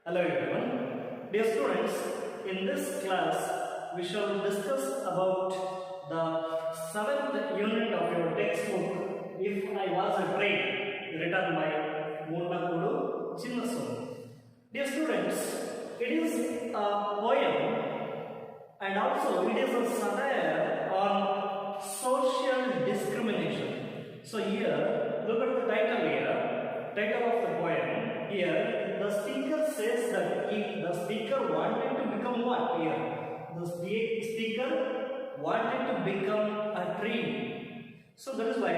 Hello everyone. Dear students, in this class we shall discuss about the 7th unit of your textbook, If I Was a Train, written by Munnakudu Chinnaswamy. Dear students, it is a poem and also it is a satire on social discrimination. So here, look at the title here, title of the poem. Here, the speaker says that the speaker wanted to become what here? The speaker wanted to become a tree. So that is why,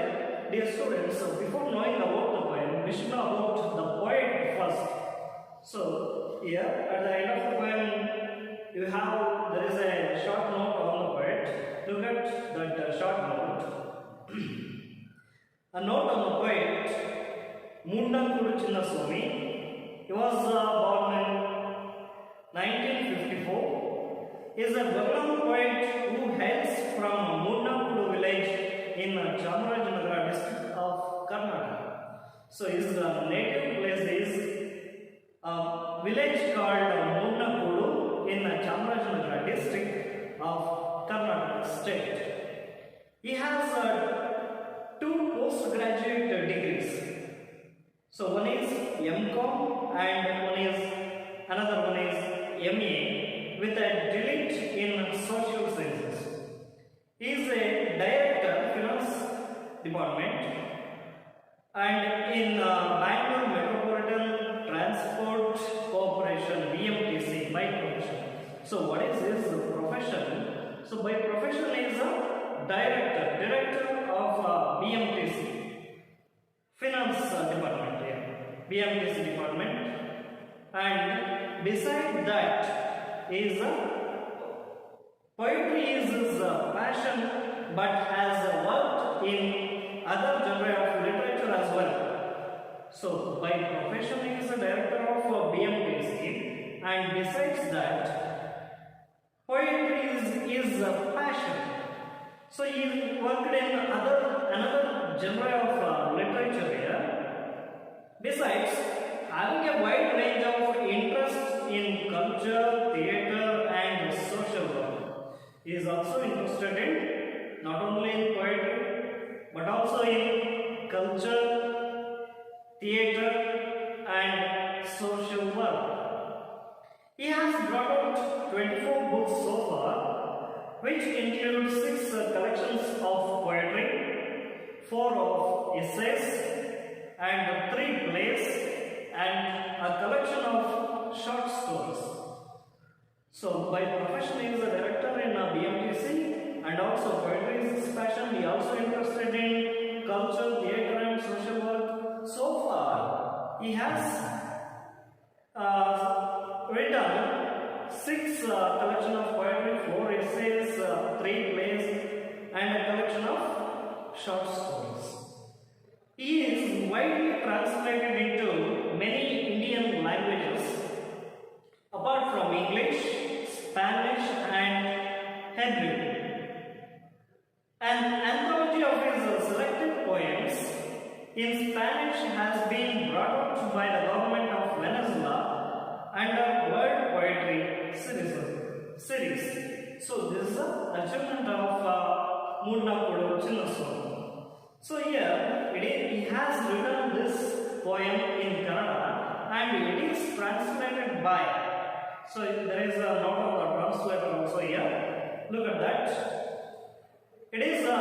dear students, before knowing about the poem, we should know about the poet first. So here, at the end of the poem, there is a short note on the poet. Look at that short note. A note on the poet, Munnakudu Chinnaswamy. He was born in 1954. He is a well-known poet who hails from Munnakudu village in Chamarajanagar district of Karnataka. So his native place is a village called Munnakudu in Chamarajanagar district of Karnataka state. He has two postgraduate degrees. So one is MCom and another one is MA with a delete in social sciences. He is a director finance department and in Bangalore Metropolitan Transport Corporation BMTC by profession. So what is his profession? So by profession he is a director of BMTC finance department here, BMTC department, and beside that is poetry is his passion, but has worked in other genre of literature as well. So by profession he is a director of BMTC, and besides that, poetry is his passion. So he worked in another genre of literature here. Besides having a wide range of interest in culture, theatre and social work, he is also interested in not only in poetry but also in culture, theatre and social work. He has brought out 24 books so far, which include 6 collections of poetry, 4 of essays, and 3 plays, and a collection of short stories. So, by profession, he is a director in BMTC, and also poetry is his passion. He is also interested in culture, theatre, and social work. So far, he has written 6 collection of poetry, 4 essays, 3 plays, and a collection of short stories. He is widely translated into many Indian languages apart from English, Spanish, and Hebrew. An anthology of his selected poems in Spanish has been brought out by the government of Venezuela under World Poetry series. So this is an achievement of Munnakudu Chinnaswamy. So here he has written this poem in Kannada and it is translated by. So there is a note of the translator also here. Look at that. It is a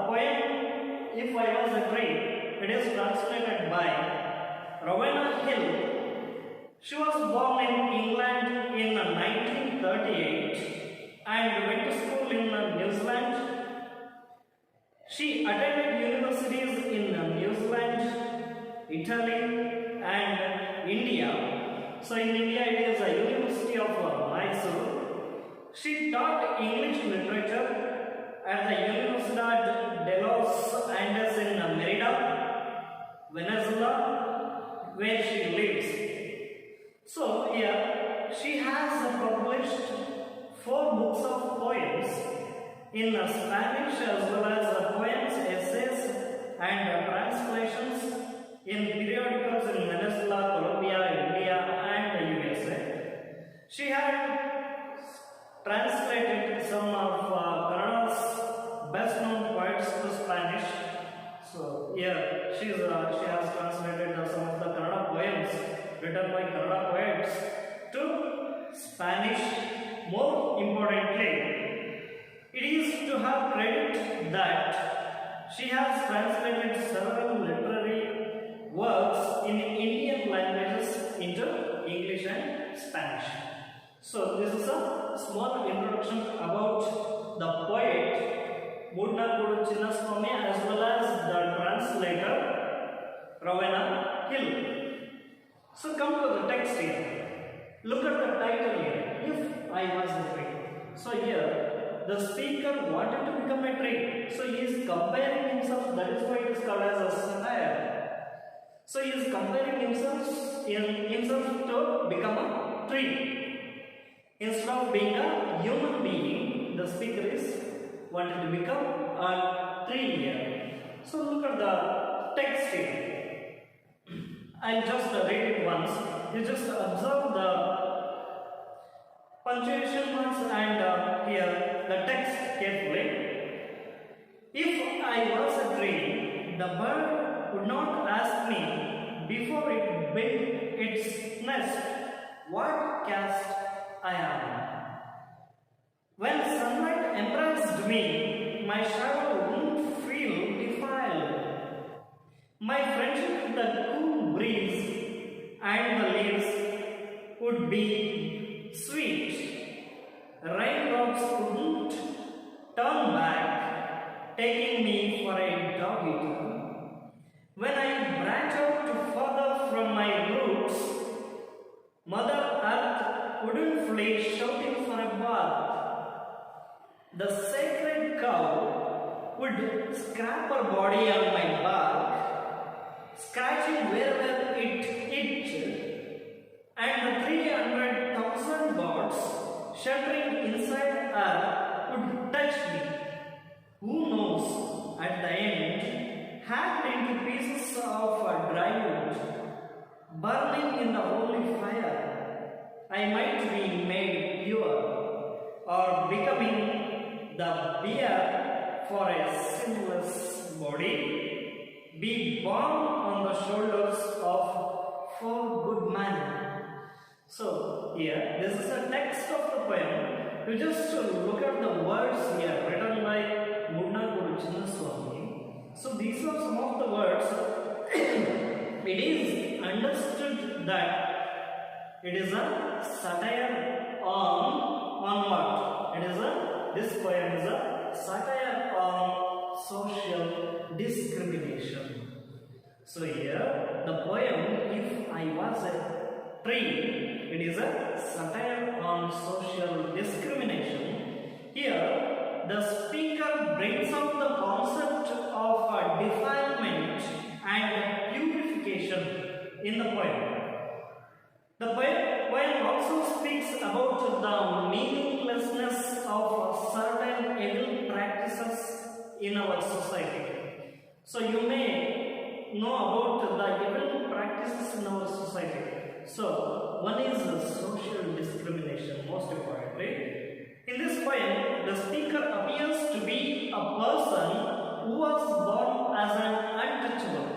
poem, If I Was a Tree. It is translated by Rowena Hill. She was born in England in 1938 and went to school in New Zealand. She attended universities in New Zealand, Italy, and India. So in India it is a University of Mysore. She taught English literature at the Universidad de los Andes in Merida, Venezuela, where she lives. So here she has published 4 books of poems in Spanish as well as poems, essays and translations in periodicals in Venezuela, Colombia, India and the USA. she has translated some of the Kannada poems written by Kannada poets to Spanish. More importantly, it is to her credit that she has translated several literary works in Indian languages into English and Spanish. So this is a small introduction about the poet Mudnagodu Chinnaswamy as well as the translator Ravenna Hill. So come to the text here. Look at the title here. If I was a tree. So here the speaker wanted to become a tree. So he is comparing himself. That is why it is called as a satire. So he is comparing himself to become a tree. Instead of being a human being, the speaker is wanted to become a tree here. So look at the text here. I'll just read it once. You just observe the punctuation marks and here the text carefully. If I was a tree, the bird would not ask me before it built its nest what caste I am. When sunlight embraced me, my shadow wouldn't feel defiled. My friendship with the cool breeze and the leaves would be sweet. Raindrops wouldn't turn back, taking me for a dog eater. When I branch out further from my roots, Mother Earth wouldn't flee shouting for a bath. The sacred cow would scrap her body on my back, scratching wherever it itched, and the 300,000 gods sheltering inside her would touch me. Who knows, at the end, hacked into pieces of dry wood, burning in the holy fire, I might be made pure, or becoming the beer for a sinless body, be born on the shoulders of four good men. So here, this is a text of the poem. You just look at the words here written by Mudnagodu Chinnaswamy. So these are some of the words. It is understood that it is a satire on what? This poem is a satire on social discrimination. So here the poem, If I Was a Tree, it is a satire on social discrimination. Here the speaker brings out the concept of defilement and purification in the poem. The poem also speaks about the meaninglessness of certain evil practices in our society. So you may know about the evil practices in our society. So one is social discrimination, most importantly. In this poem, the speaker appears to be a person who was born as an untouchable.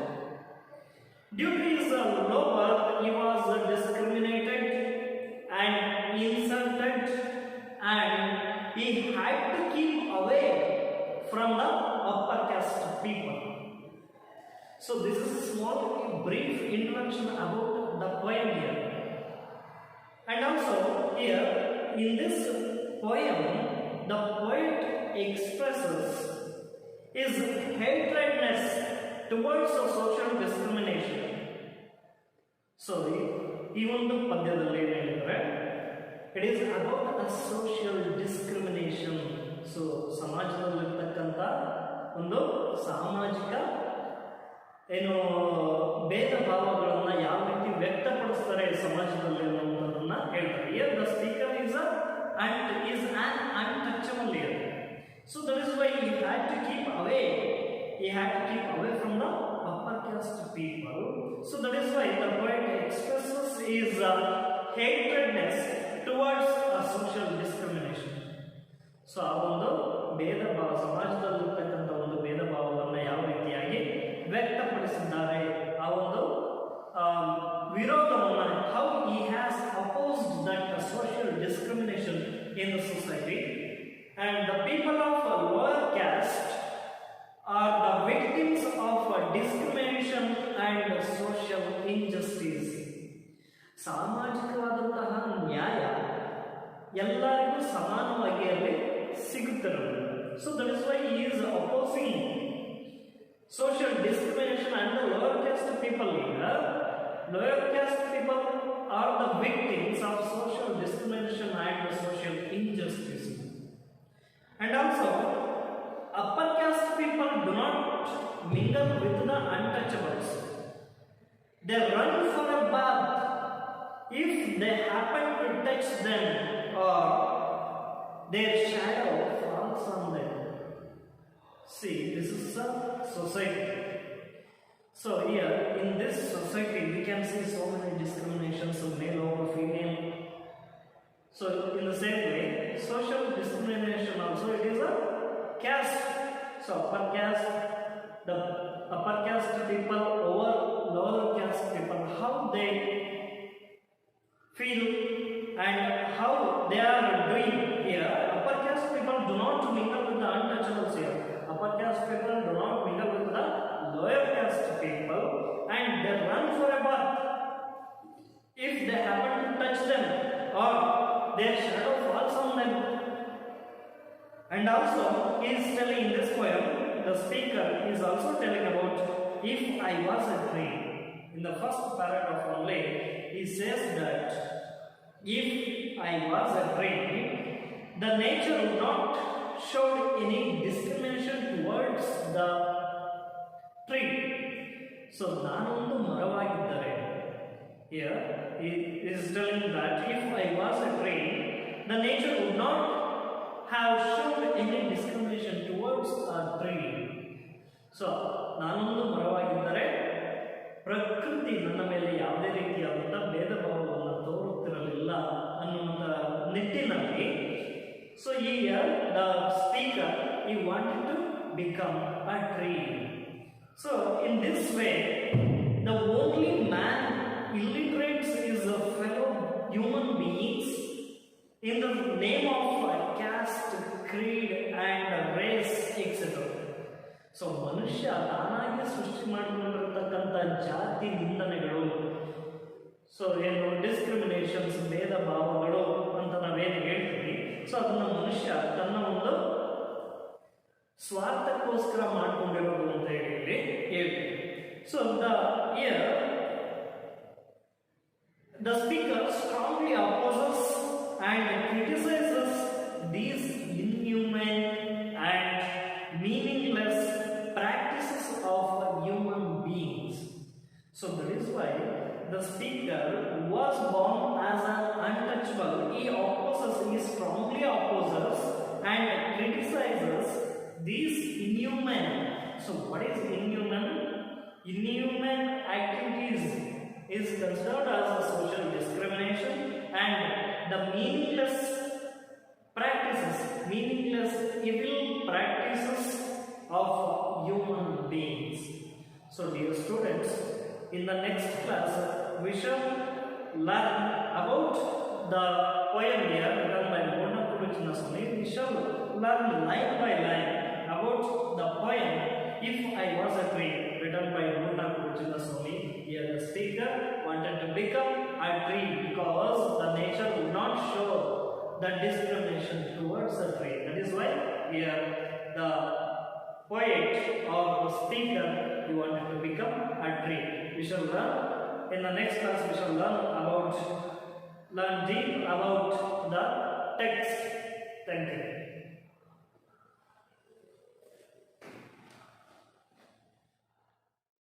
Due to his low birth, he was discriminated and insulted, and he had to keep away from the upper caste people. So this is a small brief introduction about the poem here. And also here in this poem, the poet expresses his hatredness towards the social discrimination. So ಈ ಒಂದು ಪದ್ಯದಲ್ಲಿ ಏನು ಹೇಳಿದರೆ, it is about a social discrimination. So ಸಮಾಜದಲ್ಲಿರ್ತಕ್ಕಂಥ ಒಂದು ಸಾಮಾಜಿಕ ಏನು ಭೇದ ಭಾವಗಳನ್ನು ಯಾವ ರೀತಿ ವ್ಯಕ್ತಪಡಿಸ್ತಾರೆ ಸಮಾಜದಲ್ಲಿ ಅನ್ನೋದನ್ನ ಹೇಳ್ತಾರೆ. Here the speaker is on untouchable here. So that is why he had to keep away from the upper caste people. So that is why the poet expresses his hatredness towards a social discrimination. So ಆ ಒಂದು ಭೇದ ಭಾವ, ಸಮಾಜದಲ್ಲಿರ್ತಕ್ಕಂಥ ಒಂದು ಭೇದ ಭಾವವನ್ನು ಯಾವ ರೀತಿಯಾಗಿ ವ್ಯಕ್ತಪಡಿಸಿದ್ದಾರೆ. ಆ ಒಂದು ವಿರೋಧವನ್ನು, how he has opposed that social discrimination in the society, and the people of lower caste are the victims of discrimination and social injustice. ಸಾಮಾಜಿಕವಾದಂತಹ ನ್ಯಾಯ ಎಲ್ಲರಿಗೂ ಸಮಾನವಾಗಿ ಅಲ್ಲಿ ಸಿಗುತ್ತಿರಲಿಲ್ಲ. So that is why he is opposing social discrimination and the lower caste people here. Lower caste people are the victims of social discrimination and social injustice. And also, upper caste people do not mingle with the untouchables. They run for a bath if they happen to touch them or their shadow falls on them. See, this is a society. So here in this society we can see so many discriminations of male over female. So in the same way, social discrimination also, it is a caste. So upper caste, the upper caste people over lower caste people, how they feel and how they are doing here. Upper caste people do not mingle with the untouchables here. Upper caste people do not mingle with the lower caste people, and they run for a bath if they happen to touch them or their shadow falls on them. And also, he is telling in this poem, the speaker is also telling about, if I was a tree. In the first paragraph only, he says that if I was a tree, the nature would not show any discrimination towards the tree. So, ನಾನೊಂದು ಮರವಾಗಿದ್ದರೆ, here he is telling that if I was a tree, the nature would not have shown any discrimination towards a tree. So, ನಾನೊಂದು ಮರವಾಗಿದ್ದರೆ ಪ್ರಕೃತಿ ನನ್ನ ಮೇಲೆ ಯಾವುದೇ ರೀತಿಯಾದಂಥ ಭೇದ ಭಾವವನ್ನು ತೋರುತ್ತಿರಲಿಲ್ಲ ಅನ್ನುವಂಥ ನಿಟ್ಟಿನಲ್ಲಿ. So here the speaker, he wanted to become a tree. So in this way, the only man illiterates is a fellow human beings in the name of caste, creed and race, etc. So ಮನುಷ್ಯ ತಾನಾಗಿ ಸೃಷ್ಟಿ ಮಾಡಿಕೊಂಡಿರತಕ್ಕಂಥ ಜಾತಿ ನಿಂದನೆಗಳು, so ಏನು discriminations, ಭೇದ ಭಾವಗಳು ಅಂತ ನಾವೇನು ಹೇಳ್ತೀವಿ, ಸೊ ಅದನ್ನ ಮನುಷ್ಯ ತನ್ನ ಒಂದು ಸ್ವಾರ್ಥಕ್ಕೋಸ್ಕರ ಮಾಡ್ಕೊಂಡಿರೋದು ಅಂತ ಹೇಳಿ ಹೇಳ್ತೀವಿ. So the speaker strongly opposes and criticizes these inhumane and meaningless practices of human beings. So that is why the speaker was born as an untouchable. He strongly opposes and criticizes these inhumane. So what is inhumane? Inhumane activities is considered as a social discrimination, and the meaningless practices, meaningless evil practices of human beings. So dear students, in the next class we shall learn about the poem here written by Monakuru Chinnaswamy. We shall learn line by line about the poem If I Was a Tree written by Monakuru Chinnaswamy. Here the speaker wanted to become a tree because the nature would not show the discrimination towards the tree. That is why here the poet or the speaker, he wanted to become a tree. We shall learn in the next class. We shall learn deep about the text. Thank you.